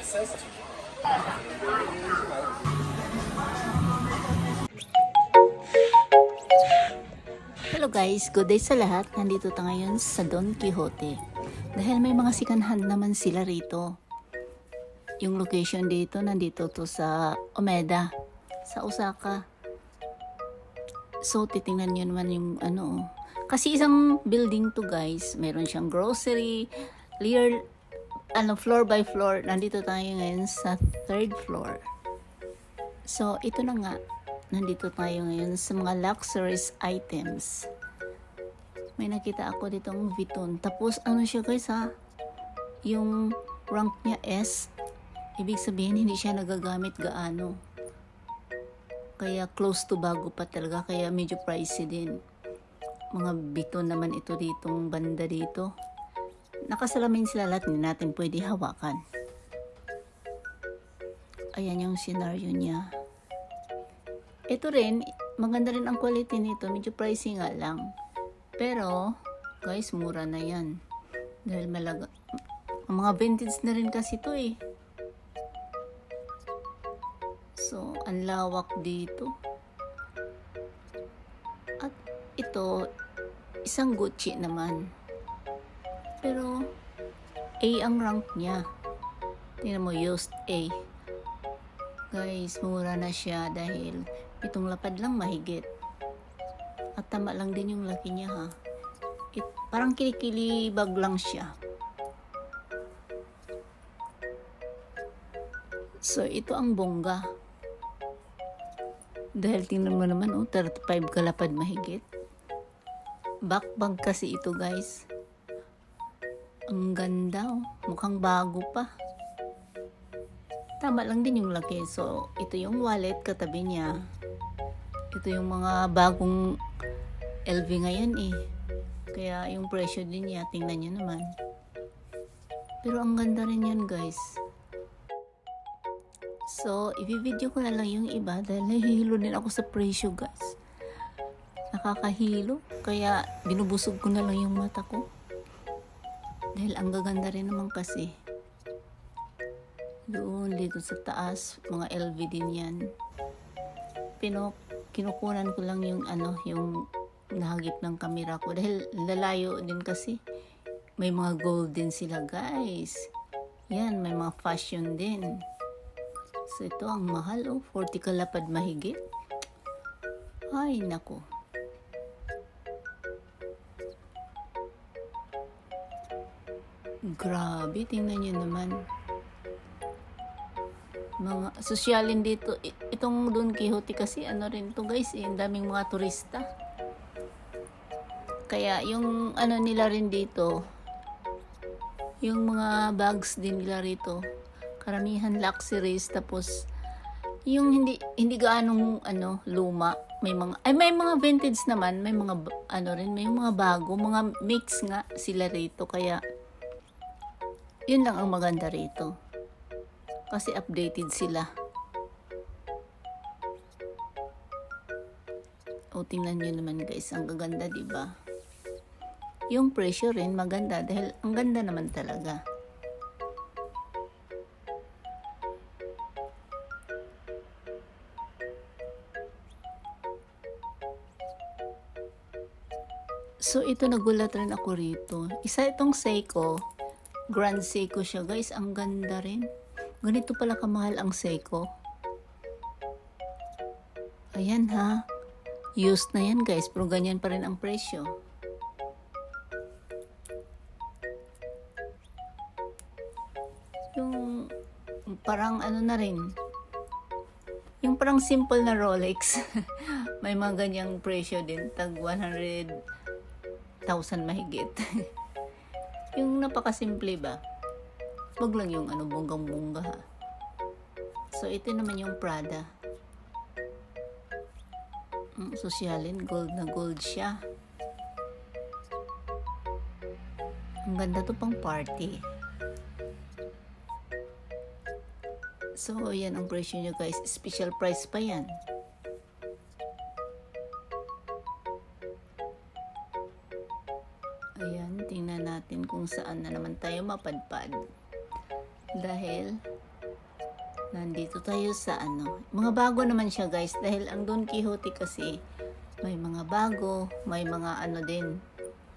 Hello guys, good day sa lahat. Nandito tayo ngayon sa Don Quixote. Dahil may mga sikanhan naman sila rito. Yung location dito, nandito to sa Umeda, sa Osaka. So, titingnan nyo naman yung ano. Kasi isang building to guys. Meron siyang grocery, floor by floor. Nandito tayo ngayon sa 3rd floor. So, ito na nga. Nandito tayo ngayon sa mga luxurious items. May nakita ako ditong Vuitton. Tapos ano siya guys ha? Yung rank niya S. Ibig sabihin hindi siya nagagamit gaano. Kaya close to bago pa talaga. Kaya medyo pricey din. Mga Vuitton naman ito ditong banda dito. Nakasalamin sila lahat. Hindi natin pwede hawakan. Ayan yung scenario niya. Ito rin, maganda rin ang quality nito. Medyo pricey nga lang. Pero, guys, mura na yan. Dahil mga vintage na rin kasi ito eh. So, ang lawak dito. At ito, isang Gucci naman. Pero, A ang rank niya. Tingnan mo, used A. Guys, mura na siya dahil itong lapad lang mahigit. At tama lang din yung laki niya ha. Parang kilikilibag lang siya. So, ito ang bongga. Dahil tingnan mo naman, 35 kalapad mahigit. Backbag kasi ito guys. Ang ganda mukhang bago pa. Tama lang din yung laki. So, ito yung wallet katabi niya. Ito yung mga bagong LV ngayon eh. Kaya yung presyo din niya, tingnan nyo naman. Pero ang ganda rin yan guys. So, i-video ko na lang yung iba dahil nahihilo din ako sa presyo guys. Nakakahilo. Kaya binubusog ko na lang yung mata ko. Dahil ang gaganda rin naman kasi. Doon, dito sa taas, mga LV din yan. Kinukunan ko lang yung yung nahagip ng kamera ko. Dahil lalayo din kasi. May mga gold din sila guys. Yan, may mga fashion din. So ito ang mahal 40 kalapad mahigit. Ay, nako. Grabe, tingnan nyo naman. Mga sosyalin dito. Itong Don Quixote kasi rin to guys, ang daming mga turista. Kaya yung nila rin dito, yung mga bags din nila rito, karamihan luxuries. Tapos yung hindi gaanong luma, may mga vintage naman, may mga rin, may mga bago, mga mix nga sila rito. Kaya yun lang ang maganda rito. Kasi updated sila. O, tingnan nyo naman guys. Ang gaganda, diba? Yung presyo rin maganda dahil ang ganda naman talaga. So, ito nagulat rin ako rito. Isa itong Seiko. Grand Seiko siya guys. Ang ganda rin. Ganito pala kamahal ang Seiko. Ayan ha. Used na yan guys. Pero ganyan pa rin ang presyo. Yung parang na rin. Yung parang simple na Rolex. May mga ganyang presyo din. Tag 100,000 mahigit. Yung napakasimple ba? Wag lang yung bonggang-bongga ha. So, ito naman yung Prada. Sosyalin, gold na gold siya. Ang ganda to pang party. So, yan ang presyo nyo guys. Special price pa yan. Ayan, tingnan natin kung saan na naman tayo mapadpad. Dahil Nandito tayo sa ano. Mga bago naman siya guys. Dahil ang Don Quixote kasi may mga bago. May mga ano din.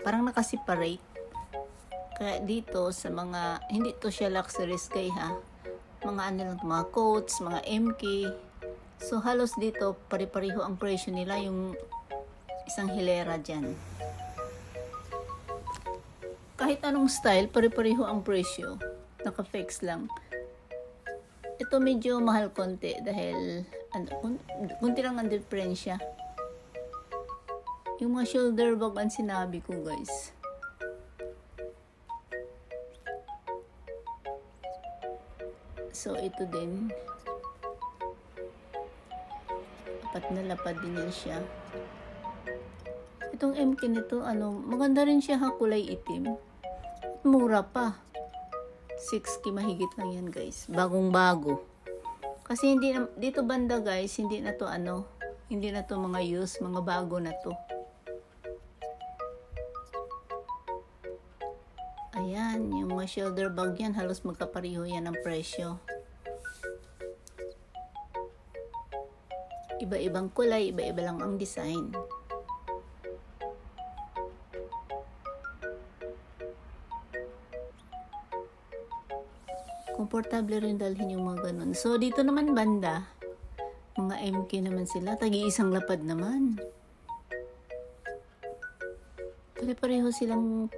Parang nakaseparate. Kaya dito sa mga, hindi to siya luxuries kay ha. Mga ano lang, mga coats, mga MK. So halos dito pare-pareho ang presyo nila, yung isang hilera dyan. Kahit anong style, pare-pareho ang presyo. Naka-fix lang. Ito medyo mahal konti dahil konti lang ang diferensya. Yung mga shoulder bag ang sinabi ko guys. So ito din. Lapad din yan siya. Itong MK nito, maganda rin siya ha, kulay itim. Mura pa. 6K mahigit lang yan guys. Bagong bago. Kasi hindi na, dito banda guys, hindi na to hindi na to mga use, mga bago na to. Ayan, yung mga shoulder bag yan, halos magkapareho yan ang presyo. Iba-ibang kulay, iba-iba lang ang design. Komportable rin dalhin yung mga ganun. So, dito naman banda, mga MK naman sila. Tagi-isang lapad naman. Pare-pareho silang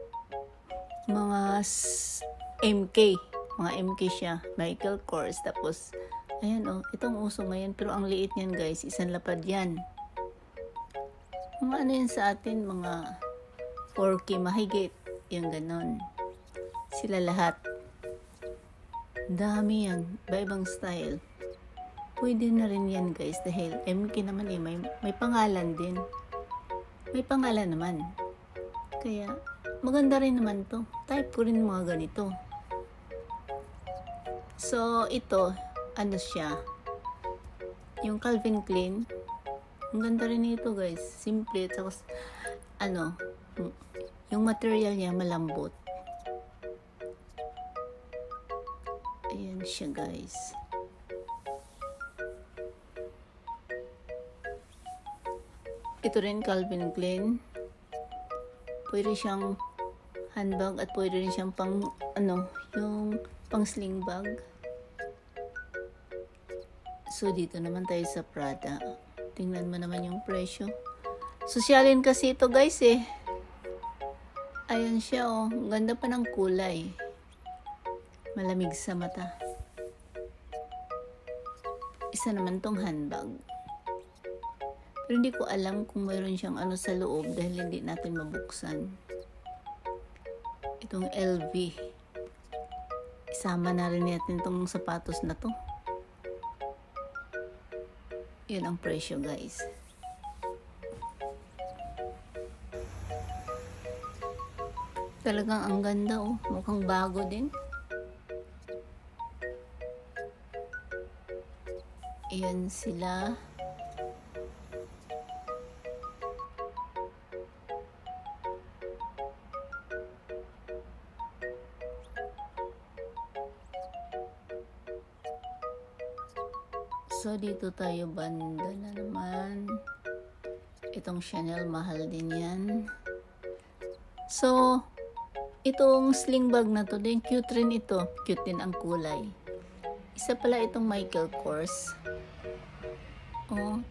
mga MK. Mga MK siya. Michael Kors. Tapos, ayan itong uso ngayon. Pero ang liit niyan guys, isang lapad yan. Mga ano yan sa atin, mga 4K mahigit. Yung ganon. Sila lahat. Dami yan. Iba-ibang style. Pwede na rin yan guys. Dahil MK naman may pangalan din. May pangalan naman. Kaya, maganda rin naman to. Type ko rin mga ganito. So, ito, ano siya? Yung Calvin Klein. Ang ganda rin nito guys. Simple. Tapos, yung material niya malambot. Ayan siya guys. Ito rin Calvin Klein. Pwede siyang handbag at pwede rin siyang pang yung pang sling bag. So dito naman tayo sa Prada. Tingnan mo naman yung presyo. Sosyalin kasi ito guys eh. Ayan siya Ang ganda pa ng kulay. Malamig sa mata. Isa naman tong handbag. Pero hindi ko alam kung mayroon siyang sa loob dahil hindi natin mabuksan. Itong LV. Isama na rin natin tong sapatos na to. Yun ang presyo guys. Talagang ang ganda Mukhang bago din. Ayan sila. So, dito tayo banda na naman. Itong Chanel, mahal din yan. So, itong sling bag na to, din cute rin ito. Cute din ang kulay. Isa pala itong Michael Kors.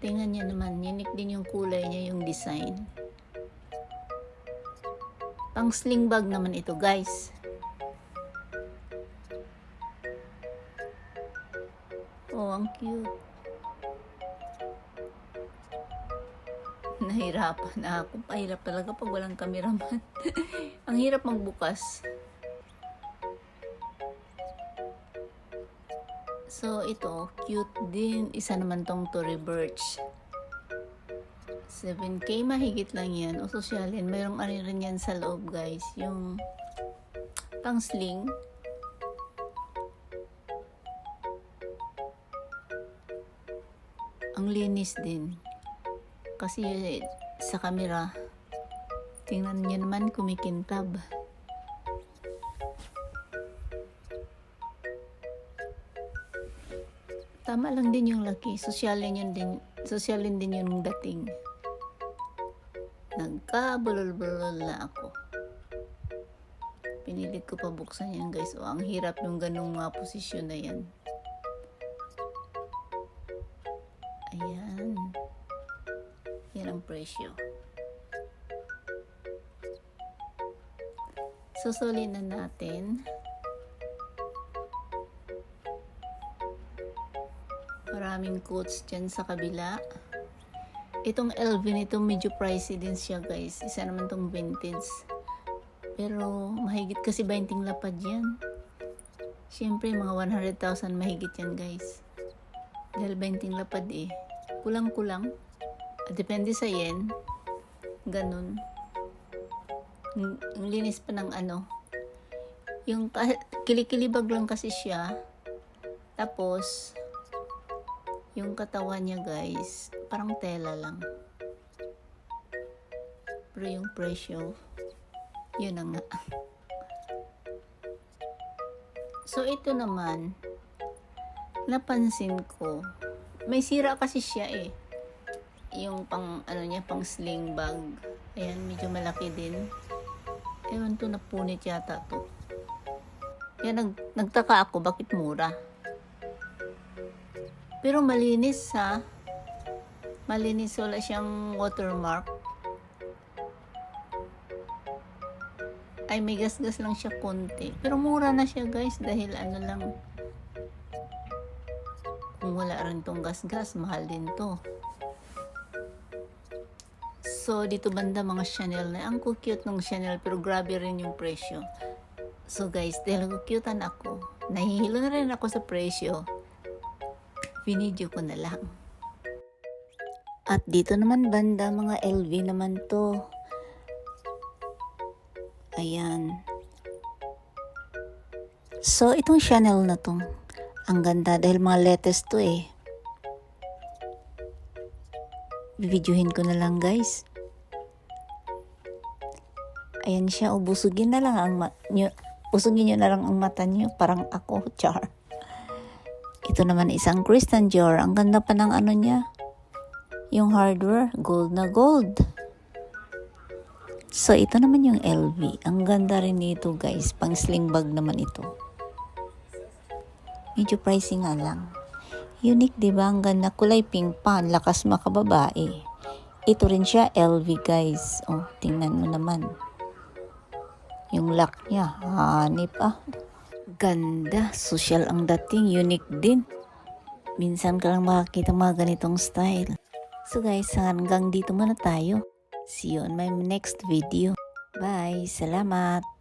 Tingnan niya naman. Unique din yung kulay niya, yung design. Pang sling bag naman ito, guys. Ang cute. Nahirapan na ako. Pahirap talaga pag walang cameraman. Ang hirap magbukas. So, ito, cute din. Isa naman tong Tory Burch. 7K, mahigit lang yan. O sosyalin, mayroong rin yan sa loob, guys. Yung pang sling. Ang linis din. Kasi sa camera, tingnan niyo naman kumikintab. Tama lang din yung laki. Sosyalin din yung dating. Nagkabulol-bulol na ako. Pinilit ko pa buksan yan guys. O, ang hirap yung ganung mga posisyon na yan. Ayan. Yan ang presyo. Susulin na natin. Maraming quotes dyan sa kabila. Itong LV nito medyo pricey din siya guys. Isa naman tong vintage. Pero mahigit kasi 20 lapad yan. Siyempre mga 100,000 mahigit yan guys. Dahil 20 lapad eh. Kulang-kulang. Depende sa yen. Ganun. Ang linis pa ng ano. Yung kilikilibag lang kasi siya. Tapos yung katawan niya guys, parang tela lang. Pero yung presyo, yun na nga. So ito naman, napansin ko, may sira kasi siya eh. Yung pang pang sling bag. Ayan, medyo malaki din. Ewan to, napunit yata to. Kaya nagtaka ako, bakit mura? Pero malinis ha. Malinis, wala siyang watermark. Ay, may gas-gas lang siya konti. Pero mura na siya guys dahil lang. Kung wala rin tong gas-gas, mahal din to. So, dito banda mga Chanel na. Ang cute ng Chanel pero grabe rin yung presyo. So guys, dahil kukyutan ako, nahihilo na rin ako sa presyo. Binidyo ko na lang. At dito naman banda, mga LV naman to. Ayan. So, itong Chanel na to, ang ganda dahil mga latest to eh. Bibidyohin ko na lang guys. Ayan siya, busugin na lang usugin nyo na lang ang mata nyo, parang ako, char. Ito naman isang Christian Dior. Ang ganda pa ng niya. Yung hardware, gold na gold. So, ito naman yung LV. Ang ganda rin nito guys. Pang sling bag naman ito. Medyo pricey nga lang. Unique diba? Ang ganda. Kulay pink pa. Lakas makababae. Ito rin siya LV guys. Oh, tingnan mo naman. Yung lock niya. Hanip ah. Ganda, social ang dating, unique din. Minsan ka lang makakita mga ganitong style. So guys, hanggang dito muna tayo. See you on my next video. Bye, salamat.